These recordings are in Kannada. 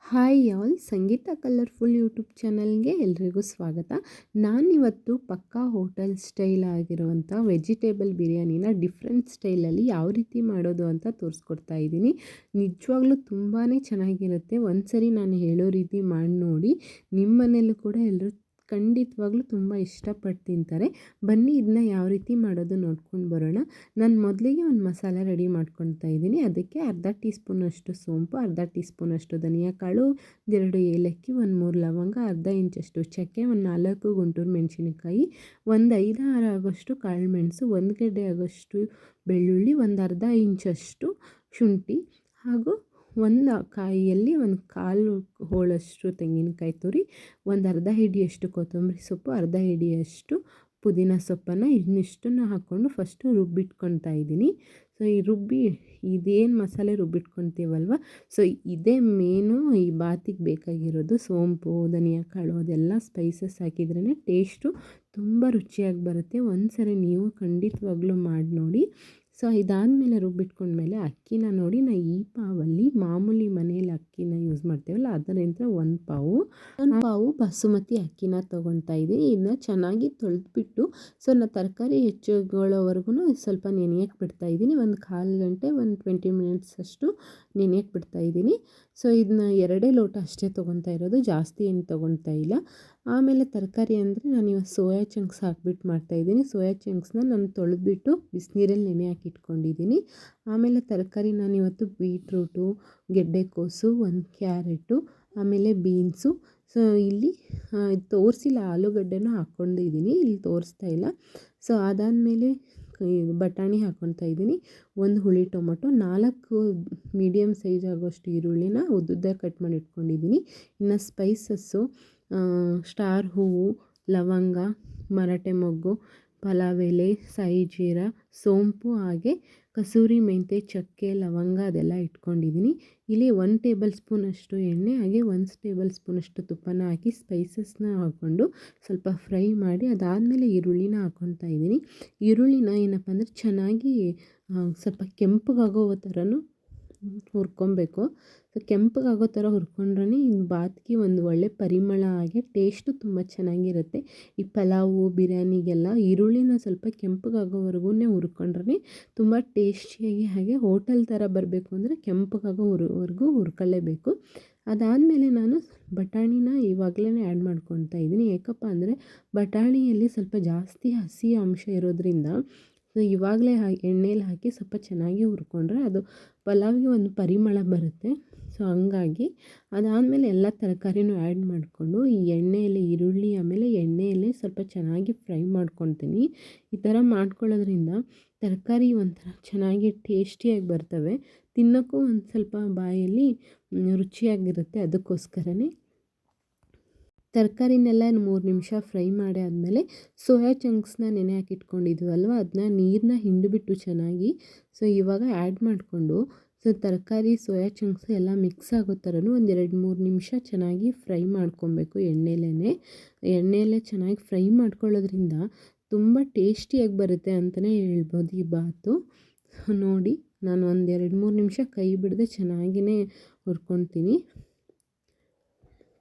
ಹಾಯ್ ಆಲ್, ಸಂಗೀತ ಕಲರ್ಫುಲ್ ಯೂಟ್ಯೂಬ್ ಚಾನಲ್ಗೆ ಎಲ್ರಿಗೂ ಸ್ವಾಗತ. ನಾನಿವತ್ತು ಪಕ್ಕಾ ಹೋಟೆಲ್ ಸ್ಟೈಲ್ ಆಗಿರುವಂಥ ವೆಜಿಟೇಬಲ್ ಬಿರಿಯಾನಿನ ಡಿಫ್ರೆಂಟ್ ಸ್ಟೈಲಲ್ಲಿ ಯಾವ ರೀತಿ ಮಾಡೋದು ಅಂತ ತೋರಿಸ್ಕೊಡ್ತಾ ಇದ್ದೀನಿ. ನಿಜವಾಗ್ಲೂ ತುಂಬಾ ಚೆನ್ನಾಗಿರುತ್ತೆ. ಒಂದು ಸರಿ ನಾನು ಹೇಳೋ ರೀತಿ ಮಾಡಿ ನೋಡಿ. ನಿಮ್ಮ ಮನೇಲೂ ಕೂಡ ಎಲ್ಲರೂ ಖಂಡಿತವಾಗ್ಲೂ ತುಂಬ ಇಷ್ಟಪಟ್ಟು ತಿಂತಾರೆ. ಬನ್ನಿ ಇದನ್ನ ಯಾವ ರೀತಿ ಮಾಡೋದು ನೋಡ್ಕೊಂಡು ಬರೋಣ. ನಾನು ಮೊದಲಿಗೆ ಒಂದು ಮಸಾಲೆ ರೆಡಿ ಮಾಡ್ಕೊಳ್ತಾ ಇದ್ದೀನಿ. ಅದಕ್ಕೆ ಅರ್ಧ ಟೀ ಸ್ಪೂನಷ್ಟು ಸೋಂಪು, ಅರ್ಧ ಟೀ ಸ್ಪೂನಷ್ಟು ಧನಿಯಾ ಕಾಳು, 2 ಏಲಕ್ಕಿ, 3 ಲವಂಗ, ಅರ್ಧ ಇಂಚಷ್ಟು ಚಕ್ಕೆ, 4 ಗುಂಟೂರು ಮೆಣಸಿನಕಾಯಿ, 5-6 ಆಗೋಷ್ಟು ಕಾಳು ಮೆಣಸು, 1 ಗೆಡ್ಡೆ ಆಗೋಷ್ಟು ಬೆಳ್ಳುಳ್ಳಿ, ಅರ್ಧ ಇಂಚಷ್ಟು ಶುಂಠಿ ಹಾಗೂ ಕಾಯಿಯಲ್ಲಿ 1/4 ಹೋಳಷ್ಟು ತೆಂಗಿನಕಾಯಿ ತುರಿ, ಅರ್ಧ ಹಿಡಿಯಷ್ಟು ಕೊತ್ತಂಬರಿ ಸೊಪ್ಪು, ಅರ್ಧ ಹಿಡಿಯಷ್ಟು ಪುದೀನ ಸೊಪ್ಪನ್ನು ಇನ್ನಿಷ್ಟನ್ನು ಹಾಕ್ಕೊಂಡು ಫಸ್ಟು ರುಬ್ಬಿಟ್ಕೊತಾ ಇದ್ದೀನಿ. ಸೊ ಈ ಇದೇನು ಮಸಾಲೆ ರುಬ್ಬಿಟ್ಕೊತೀವಲ್ವ, ಸೊ ಇದೇ ಮೇನು ಈ ಬಾತಿಗೆ ಬೇಕಾಗಿರೋದು. ಸೋಂಪು, ಧನಿಯಾ ಕಾಳು ಅದೆಲ್ಲ ಸ್ಪೈಸಸ್ ಹಾಕಿದ್ರೇ ಟೇಸ್ಟು ತುಂಬ ರುಚಿಯಾಗಿ ಬರುತ್ತೆ. ಒಂದು ಸರಿ ನೀವು ಖಂಡಿತವಾಗ್ಲೂ ಮಾಡಿ ನೋಡಿ. ಸೊ ಇದಾದಮೇಲೆ ರುಬ್ಬಿಟ್ಕೊಂಡ್ಮೇಲೆ ಅಕ್ಕಿನ ನೋಡಿ, ಈ ಪಾವಲ್ಲಿ ಮಾಮೂಲಿ ಮನೇಲಿ ಅಕ್ಕಿನ ಯೂಸ್ ಮಾಡ್ತೇವಲ್ಲ ಅದರಿಂದ ಒಂದು ಪಾವು ಬಸುಮತಿ ಅಕ್ಕಿನ ತೊಗೊತಾ ಇದ್ದೀನಿ. ಇದನ್ನ ಚೆನ್ನಾಗಿ ತೊಳೆದ್ಬಿಟ್ಟು ಸೊ ನಾನು ತರಕಾರಿ ಹೆಚ್ಚುಗಳವರೆಗೂ ಸ್ವಲ್ಪ ನೆನೆಯಕ್ಕೆ ಬಿಡ್ತಾಯಿದ್ದೀನಿ. 1/4 ಗಂಟೆ 20 ಮಿನಿಟ್ಸ್ ಅಷ್ಟು ನೆನೆಯಕ್ಕೆ ಬಿಡ್ತಾಯಿದ್ದೀನಿ. ಸೊ ಇದನ್ನ 2 ಲೋಟ ಅಷ್ಟೇ ತೊಗೊತಾ ಇರೋದು, ಜಾಸ್ತಿ ಏನು ತೊಗೊತಾ ಇಲ್ಲ. ಆಮೇಲೆ ತರಕಾರಿ ಅಂದರೆ ನಾನು ಇವಾಗ ಸೋಯಾ ಚಂಕ್ಸ್ ಹಾಕ್ಬಿಟ್ಟು ಮಾಡ್ತಾಯಿದ್ದೀನಿ. ಸೋಯಾ ಚಂಕ್ಸ್ನ ನಾನು ತೊಳೆದ್ಬಿಟ್ಟು ಬಿಸಿನೀರಲ್ಲಿ ನೆನೆ ಹಾಕಿ ಇಟ್ಕೊಂಡಿದ್ದೀನಿ. ಆಮೇಲೆ ತರಕಾರಿ ನಾನಿವತ್ತು ಬೀಟ್ರೂಟು, ಗೆಡ್ಡೆಕೋಸು, 1 ಕ್ಯಾರೆಟು, ಆಮೇಲೆ ಬೀನ್ಸು, ಸೊ ಇಲ್ಲಿ ತೋರಿಸಿಲ್ಲ, ಆಲೂಗಡ್ಡೆನೂ ಹಾಕ್ಕೊಂಡಿದ್ದೀನಿ, ಇಲ್ಲಿ ತೋರಿಸ್ತಾ ಇಲ್ಲ. ಸೊ ಅದಾದಮೇಲೆ ಬಟಾಣಿ ಹಾಕ್ಕೊತಾ ಇದ್ದೀನಿ, 1 ಹುಳಿ ಟೊಮೊಟೊ, 4 ಮೀಡಿಯಮ್ ಸೈಜ್ ಆಗೋಷ್ಟು ಈರುಳ್ಳಿನ ಉದ್ದುದ್ದ ಕಟ್ ಮಾಡಿ ಇಟ್ಕೊಂಡಿದ್ದೀನಿ. ಇನ್ನು ಸ್ಪೈಸಸ್ಸು ಸ್ಟಾರ್ ಹೂವು, ಲವಂಗ, ಮರಾಠೆ ಮೊಗ್ಗು, ಪಲಾವ್ ಎಲೆ, ಸಾಯಿ ಜೀರಾ, ಸೋಂಪು, ಹಾಗೆ ಕಸೂರಿ ಮೆಂತೆ, ಚಕ್ಕೆ, ಲವಂಗ ಅದೆಲ್ಲ ಇಟ್ಕೊಂಡಿದ್ದೀನಿ. ಇಲ್ಲಿ 1 ಟೇಬಲ್ ಸ್ಪೂನಷ್ಟು ಎಣ್ಣೆ ಹಾಗೆ 1 ಟೇಬಲ್ ಸ್ಪೂನಷ್ಟು ತುಪ್ಪನ ಹಾಕಿ ಸ್ಪೈಸಸ್ನ ಹಾಕ್ಕೊಂಡು ಸ್ವಲ್ಪ ಫ್ರೈ ಮಾಡಿ ಅದಾದಮೇಲೆ ಈರುಳ್ಳಿನ ಹಾಕ್ಕೊತಾ ಇದ್ದೀನಿ. ಈರುಳ್ಳಿನ ಏನಪ್ಪ ಅಂದರೆ ಚೆನ್ನಾಗಿ ಸ್ವಲ್ಪ ಕೆಂಪಗಾಗೋ ಥರನೂ ಹುರ್ಕೊಬೇಕು. ಸೊ ಕೆಂಪಗಾಗೋ ಥರ ಹುರ್ಕೊಂಡ್ರೆ ಬಾತ್ಗೆ ಒಂದು ಒಳ್ಳೆ ಪರಿಮಳ ಆಗಿ ಟೇಸ್ಟು ತುಂಬ ಚೆನ್ನಾಗಿರುತ್ತೆ. ಈ ಪಲಾವು ಬಿರಿಯಾನಿಗೆಲ್ಲ ಈರುಳ್ಳಿನ ಸ್ವಲ್ಪ ಕೆಂಪಗಾಗೋವರೆಗೂ ಹುರ್ಕೊಂಡ್ರೆ ತುಂಬ ಟೇಸ್ಟಿಯಾಗಿ, ಹಾಗೆ ಹೋಟೆಲ್ ಥರ ಬರಬೇಕು ಅಂದರೆ ಕೆಂಪಗಾಗೋವರೆಗೂ ಹುರ್ಕೊಳ್ಳೇಬೇಕು. ಅದಾದಮೇಲೆ ನಾನು ಬಟಾಣಿನ ಇವಾಗಲೇ ಆ್ಯಡ್ ಮಾಡ್ಕೊತಾ ಇದ್ದೀನಿ. ಏಕಪ್ಪ ಅಂದರೆ ಬಟಾಣಿಯಲ್ಲಿ ಸ್ವಲ್ಪ ಜಾಸ್ತಿ ಹಸಿ ಅಂಶ ಇರೋದ್ರಿಂದ ಸೊ ಇವಾಗಲೇ ಎಣ್ಣೆಲಿ ಹಾಕಿ ಸ್ವಲ್ಪ ಚೆನ್ನಾಗಿ ಹುರ್ಕೊಂಡ್ರೆ ಅದು ಪಲಾವ್ಗೆ ಒಂದು ಪರಿಮಳ ಬರುತ್ತೆ. ಸೊ ಹಂಗಾಗಿ ಅದಾದಮೇಲೆ ಎಲ್ಲ ತರಕಾರಿನೂ ಆ್ಯಡ್ ಮಾಡಿಕೊಂಡು ಈ ಎಣ್ಣೆಯಲ್ಲಿ ಈರುಳ್ಳಿ ಆಮೇಲೆ ಎಣ್ಣೆಯಲ್ಲೇ ಸ್ವಲ್ಪ ಚೆನ್ನಾಗಿ ಫ್ರೈ ಮಾಡ್ಕೊತೀನಿ. ಈ ಥರ ಮಾಡ್ಕೊಳ್ಳೋದ್ರಿಂದ ತರಕಾರಿ ಒಂಥರ ಚೆನ್ನಾಗಿ ಟೇಸ್ಟಿಯಾಗಿ ಬರ್ತವೆ, ತಿನ್ನೋಕ್ಕೂ ಒಂದು ಸ್ವಲ್ಪ ಬಾಯಲ್ಲಿ ರುಚಿಯಾಗಿರುತ್ತೆ. ಅದಕ್ಕೋಸ್ಕರನೇ ತರಕಾರಿನೆಲ್ಲ 3 ನಿಮಿಷ ಫ್ರೈ ಮಾಡಿ ಆದಮೇಲೆ ಸೋಯಾ ಚಂಕ್ಸ್ನ ನೆನೆ ಹಾಕಿಟ್ಕೊಂಡಿದ್ವಲ್ವ ಅದನ್ನ ನೀರನ್ನ ಹಿಂಡಿಬಿಟ್ಟು ಚೆನ್ನಾಗಿ ಸೊ ಇವಾಗ ಆ್ಯಡ್ ಮಾಡಿಕೊಂಡು ಸೊ ತರಕಾರಿ ಸೋಯಾ ಚಂಕ್ಸ್ ಎಲ್ಲ ಮಿಕ್ಸ್ ಆಗೋ ಥರನೂ 2-3 ನಿಮಿಷ ಚೆನ್ನಾಗಿ ಫ್ರೈ ಮಾಡ್ಕೊಬೇಕು. ಎಣ್ಣೆಯಲ್ಲೇ ಚೆನ್ನಾಗಿ ಫ್ರೈ ಮಾಡ್ಕೊಳ್ಳೋದ್ರಿಂದ ತುಂಬ ಟೇಸ್ಟಿಯಾಗಿ ಬರುತ್ತೆ ಅಂತಲೇ ಹೇಳ್ಬೋದು ಈ ಬಾತು. ನೋಡಿ ನಾನು 2-3 ನಿಮಿಷ ಕೈ ಬಿಡದೆ ಚೆನ್ನಾಗಿಯೇ ಹುರ್ಕೊತೀನಿ.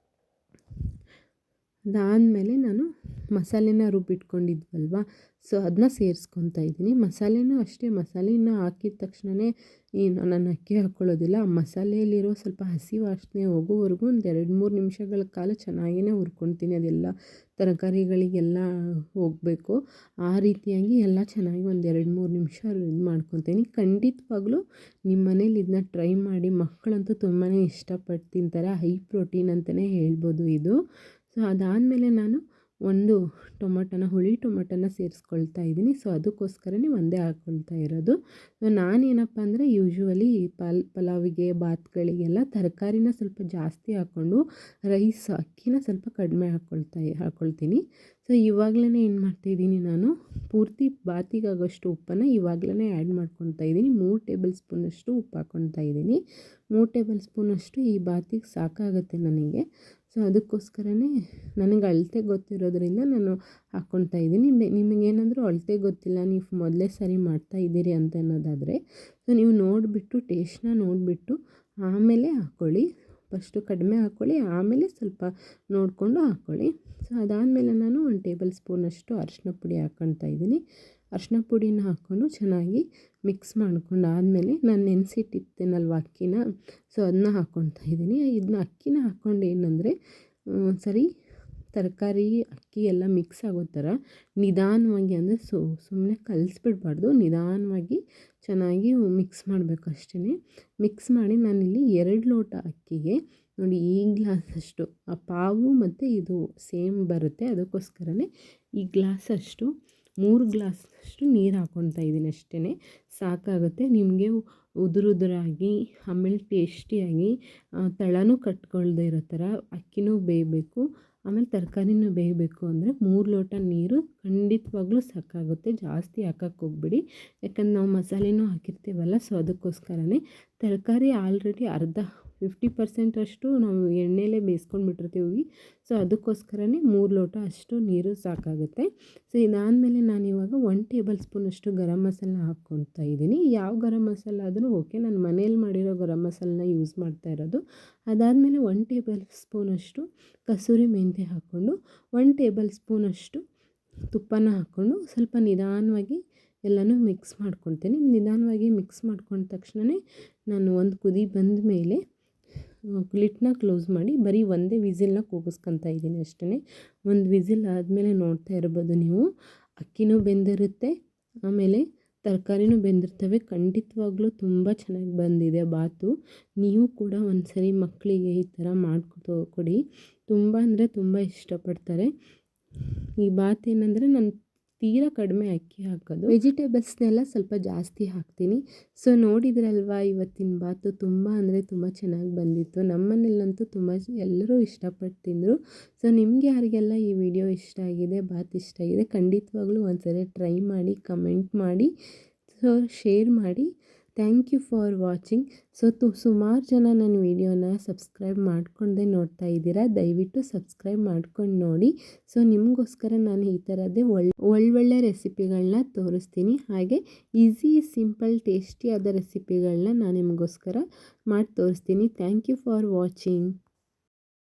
ಅದಾದಮೇಲೆ ನಾನು ಮಸಾಲೆನ ರುಬ್ಬಿಟ್ಕೊಂಡಿದ್ವಲ್ವ ಸೊ ಅದನ್ನ ಸೇರಿಸ್ಕೊತಾ ಇದ್ದೀನಿ. ಮಸಾಲೆನೂ ಅಷ್ಟೇ, ಮಸಾಲೆನ ಹಾಕಿದ ತಕ್ಷಣವೇ ನಾನು ಅಕ್ಕಿ ಹಾಕ್ಕೊಳ್ಳೋದಿಲ್ಲ. ಆ ಮಸಾಲೆಯಲ್ಲಿರೋ ಸ್ವಲ್ಪ ಹಸಿ ವಾಸನೆ ಹೋಗೋವರೆಗೂ 2-3 ನಿಮಿಷಗಳ ಕಾಲ ಚೆನ್ನಾಗಿಯೇ ಹುರ್ಕೊತೀನಿ. ಅದೆಲ್ಲ ತರಕಾರಿಗಳಿಗೆಲ್ಲ ಹೋಗಬೇಕು. ಆ ರೀತಿಯಾಗಿ ಎಲ್ಲ ಚೆನ್ನಾಗಿ 2-3 ನಿಮಿಷ ಇದು ಮಾಡ್ಕೊತೀನಿ. ಖಂಡಿತವಾಗ್ಲೂ ನಿಮ್ಮ ಮನೇಲಿ ಇದನ್ನ ಟ್ರೈ ಮಾಡಿ. ಮಕ್ಕಳಂತೂ ತುಂಬಾ ಇಷ್ಟಪಟ್ಟು ತಿಂತಾರೆ. ಹೈ ಪ್ರೋಟೀನ್ ಅಂತಲೇ ಹೇಳ್ಬೋದು ಇದು. ಸೊ ಅದಾದಮೇಲೆ ನಾನು 1 ಹುಳಿ ಟೊಮೊಟೊನ ಸೇರಿಸ್ಕೊಳ್ತಾ ಇದ್ದೀನಿ. ಸೊ ಅದಕ್ಕೋಸ್ಕರನೇ ಒಂದೇ ಹಾಕ್ಕೊಳ್ತಾ ಇರೋದು. ಸೊ ನಾನೇನಪ್ಪ ಅಂದರೆ ಯೂಶ್ವಲಿ ಪಲಾವಿಗೆ ಬಾತ್ಗಳಿಗೆಲ್ಲ ತರಕಾರಿನ ಸ್ವಲ್ಪ ಜಾಸ್ತಿ ಹಾಕ್ಕೊಂಡು ಅಕ್ಕಿನ ಸ್ವಲ್ಪ ಕಡಿಮೆ ಹಾಕ್ಕೊಳ್ತೀನಿ. ಸೊ ಇವಾಗಲೇ ಏನು ಮಾಡ್ತಾಯಿದ್ದೀನಿ, ನಾನು ಪೂರ್ತಿ ಬಾತಿಗಾಗೋಷ್ಟು ಉಪ್ಪನ್ನು ಇವಾಗಲೇ ಆ್ಯಡ್ ಮಾಡ್ಕೊತಾ ಇದ್ದೀನಿ. 3 ಟೇಬಲ್ ಸ್ಪೂನಷ್ಟು ಉಪ್ಪು ಹಾಕ್ಕೊತಾ ಇದ್ದೀನಿ. 3 ಟೇಬಲ್ ಸ್ಪೂನಷ್ಟು ಈ ಬಾತಿಗೆ ಸಾಕಾಗುತ್ತೆ ನನಗೆ. ಸೊ ಅದಕ್ಕೋಸ್ಕರನೇ ನನಗೆ ಅಳತೆ ಗೊತ್ತಿರೋದ್ರಿಂದ ನಾನು ಹಾಕ್ಕೊತಾ ಇದ್ದೀನಿ. ನಿಮಗೇನಾದರೂ ಅಳತೆ ಗೊತ್ತಿಲ್ಲ, ನೀವು ಮೊದಲೇ ಸರಿ ಮಾಡ್ತಾಯಿದ್ದೀರಿ ಅಂತ ಅನ್ನೋದಾದರೆ ಸೊ ನೀವು ನೋಡಿಬಿಟ್ಟು ಟೇಸ್ಟ್ನ ನೋಡಿಬಿಟ್ಟು ಆಮೇಲೆ ಹಾಕ್ಕೊಳ್ಳಿ. ಫಸ್ಟು ಕಡಿಮೆ ಹಾಕ್ಕೊಳ್ಳಿ, ಆಮೇಲೆ ಸ್ವಲ್ಪ ನೋಡಿಕೊಂಡು ಹಾಕ್ಕೊಳ್ಳಿ. ಸೊ ಅದಾದಮೇಲೆ ನಾನು 1 ಟೇಬಲ್ ಸ್ಪೂನಷ್ಟು ಅರಿಶಿನ ಪುಡಿ ಹಾಕ್ಕೊಳ್ತಾ ಇದ್ದೀನಿ. ಅರಿಶಿನ ಪುಡಿನ ಹಾಕ್ಕೊಂಡು ಚೆನ್ನಾಗಿ ಮಿಕ್ಸ್ ಮಾಡ್ಕೊಂಡಾದಮೇಲೆ ನಾನು ನೆನೆಸಿಟ್ಟಿರ್ತೇನಲ್ವ ಅಕ್ಕಿನ, ಸೊ ಅದನ್ನ ಹಾಕ್ಕೊಳ್ತಾ ಇದ್ದೀನಿ. ಇದನ್ನ ಅಕ್ಕಿನ ಹಾಕ್ಕೊಂಡು ಏನಂದರೆ ಸರಿ ತರಕಾರಿ ಅಕ್ಕಿ ಎಲ್ಲ ಮಿಕ್ಸ್ ಆಗೋ ಥರ ನಿಧಾನವಾಗಿ, ಅಂದರೆ ಸುಮ್ಮನೆ ಕಲಿಸ್ಬಿಡ್ಬಾರ್ದು, ನಿಧಾನವಾಗಿ ಚೆನ್ನಾಗಿ ಮಿಕ್ಸ್ ಮಾಡಬೇಕು ಅಷ್ಟೇ. ಮಿಕ್ಸ್ ಮಾಡಿ ನಾನಿಲ್ಲಿ 2 ಲೋಟ ಅಕ್ಕಿಗೆ ನೋಡಿ ಈ ಗ್ಲಾಸಷ್ಟು ಆ ಪಾವು ಮತ್ತು ಇದು ಸೇಮ್ ಬರುತ್ತೆ, ಅದಕ್ಕೋಸ್ಕರನೇ ಈ ಗ್ಲಾಸಷ್ಟು 3 ಗ್ಲಾಸಷ್ಟು ನೀರು ಹಾಕ್ಕೊಳ್ತಾ ಇದ್ದೀನಿ ಅಷ್ಟೇ. ಸಾಕಾಗುತ್ತೆ. ನಿಮಗೆ ಉದುರಾಗಿ ಆಮೇಲೆ ಟೇಸ್ಟಿಯಾಗಿ ತಳನೂ ಕಟ್ಕೊಳ್ದೇ ಇರೋ ಥರ ಅಕ್ಕಿನೂ ಬೇಯಬೇಕು, ಆಮೇಲೆ ತರಕಾರಿನೂ ಬೇಯಬೇಕು ಅಂದರೆ 3 ಲೋಟ ನೀರು ಖಂಡಿತವಾಗ್ಲೂ ಸಾಕಾಗುತ್ತೆ. ಜಾಸ್ತಿ ಹಾಕಕ್ಕೆ ಹೋಗ್ಬಿಡಿ, ಯಾಕಂದ್ರೆ ನಾವು ಮಸಾಲೆನೂ ಹಾಕಿರ್ತೀವಲ್ಲ, ಸೊ ಅದಕ್ಕೋಸ್ಕರನೇ. ತರಕಾರಿ ಆಲ್ರೆಡಿ 50% ಅಷ್ಟು ನಾವು ಎಣ್ಣೆಲೇ ಬೇಯಿಸ್ಕೊಂಡು ಬಿಟ್ಟಿರ್ತೀವಿ, ಸೊ ಅದಕ್ಕೋಸ್ಕರನೇ 3 ಲೋಟ ಅಷ್ಟು ನೀರು ಸಾಕಾಗುತ್ತೆ. ಸೊ ಇದಾದಮೇಲೆ ನಾನಿವಾಗ 1 ಟೇಬಲ್ ಸ್ಪೂನಷ್ಟು ಗರಂ ಮಸಾಲ ಹಾಕ್ಕೊಳ್ತಾ ಇದ್ದೀನಿ. ಯಾವ ಗರಂ ಮಸಾಲ ಆದರೂ ಓಕೆ, ನಾನು ಮನೇಲಿ ಮಾಡಿರೋ ಗರಂ ಮಸಾಲನ ಯೂಸ್ ಮಾಡ್ತಾ ಇರೋದು. ಅದಾದಮೇಲೆ 1 ಟೇಬಲ್ ಸ್ಪೂನಷ್ಟು ಕಸೂರಿ ಮೆಂತ್ಯ ಹಾಕ್ಕೊಂಡು 1 ಟೇಬಲ್ ಸ್ಪೂನಷ್ಟು ತುಪ್ಪನ ಹಾಕ್ಕೊಂಡು ಸ್ವಲ್ಪ ನಿಧಾನವಾಗಿ ಎಲ್ಲನೂ ಮಿಕ್ಸ್ ಮಾಡ್ಕೊಳ್ತೀನಿ. ನಿಧಾನವಾಗಿ ಮಿಕ್ಸ್ ಮಾಡ್ಕೊಂಡ ತಕ್ಷಣವೇ ನಾನು ಒಂದು ಕುದಿ ಬಂದ ಮೇಲೆ ಲಿಡ್ನ ಕ್ಲೋಸ್ ಮಾಡಿ ಬರೀ ಒಂದೇ ವಿಸಿಲ್ನ ಕೂಗಿಸ್ಕೊತಾ ಇದ್ದೀನಿ ಅಷ್ಟೇ. ಒಂದು ವಿಸಿಲ್ ಆದಮೇಲೆ ನೋಡ್ತಾ ಇರ್ಬೋದು ನೀವು, ಅಕ್ಕಿನೂ ಬೆಂದಿರುತ್ತೆ, ಆಮೇಲೆ ತರಕಾರಿನೂ ಬೆಂದಿರ್ತವೆ. ಖಂಡಿತವಾಗ್ಲೂ ತುಂಬ ಚೆನ್ನಾಗಿ ಬಂದಿದೆ ಬಾತು. ನೀವು ಕೂಡ ಒಂದು ಸರಿ ಮಕ್ಕಳಿಗೆ ಈ ಥರ ಕೊಡಿ, ತುಂಬ ಅಂದರೆ ತುಂಬ ಇಷ್ಟಪಡ್ತಾರೆ. ಈ ಬಾತ್ ಏನಂದರೆ ನಾನು ತೀರಾ ಕಡಿಮೆ ಅಕ್ಕಿ ಹಾಕೋದು, ವೆಜಿಟೇಬಲ್ಸ್ನೆಲ್ಲ ಸ್ವಲ್ಪ ಜಾಸ್ತಿ ಹಾಕ್ತೀನಿ. ಸೊ ನೋಡಿದ್ರಲ್ವ ಇವತ್ತಿನ ಬಾತು ತುಂಬ ಅಂದರೆ ತುಂಬ ಚೆನ್ನಾಗಿ ಬಂದಿತ್ತು. ನಮ್ಮನೇಲಂತೂ ತುಂಬ ಎಲ್ಲರೂ ಇಷ್ಟಪಟ್ಟು ತಿಂದರು. ಸೊ ನಿಮಗೆ ಯಾರಿಗೆಲ್ಲ ಈ ವಿಡಿಯೋ ಇಷ್ಟ ಆಗಿದೆ, ಬಾತ್ ಇಷ್ಟ ಆಗಿದೆ, ಖಂಡಿತವಾಗ್ಲೂ ಒಂದ್ಸರಿ ಟ್ರೈ ಮಾಡಿ, ಕಮೆಂಟ್ ಮಾಡಿ, ಸೊ ಶೇರ್ ಮಾಡಿ. Thank you for watching. So ಸುಮಾರು ಜನ ನನ್ನ ವಿಡಿಯೋನ ಸಬ್ಸ್ಕ್ರೈಬ್ ಮಾಡ್ಕೊಂಡೇ ನೋಡ್ತಾ ಇದ್ದೀರಾ, ದಯವಿಟ್ಟು ಸಬ್ಸ್ಕ್ರೈಬ್ ಮಾಡ್ಕೊಂಡು ನೋಡಿ. ಸೊ ನಿಮಗೋಸ್ಕರ ನಾನು ಈ ಥರದ್ದೇ ಒಳ್ಳೊಳ್ಳೆ ರೆಸಿಪಿಗಳನ್ನ ತೋರಿಸ್ತೀನಿ. ಹಾಗೆ ಈಸಿ, ಸಿಂಪಲ್, ಟೇಸ್ಟಿಯಾದ ರೆಸಿಪಿಗಳನ್ನ ನಾನು ನಿಮಗೋಸ್ಕರ ಮಾಡಿ ತೋರಿಸ್ತೀನಿ. Thank you for watching.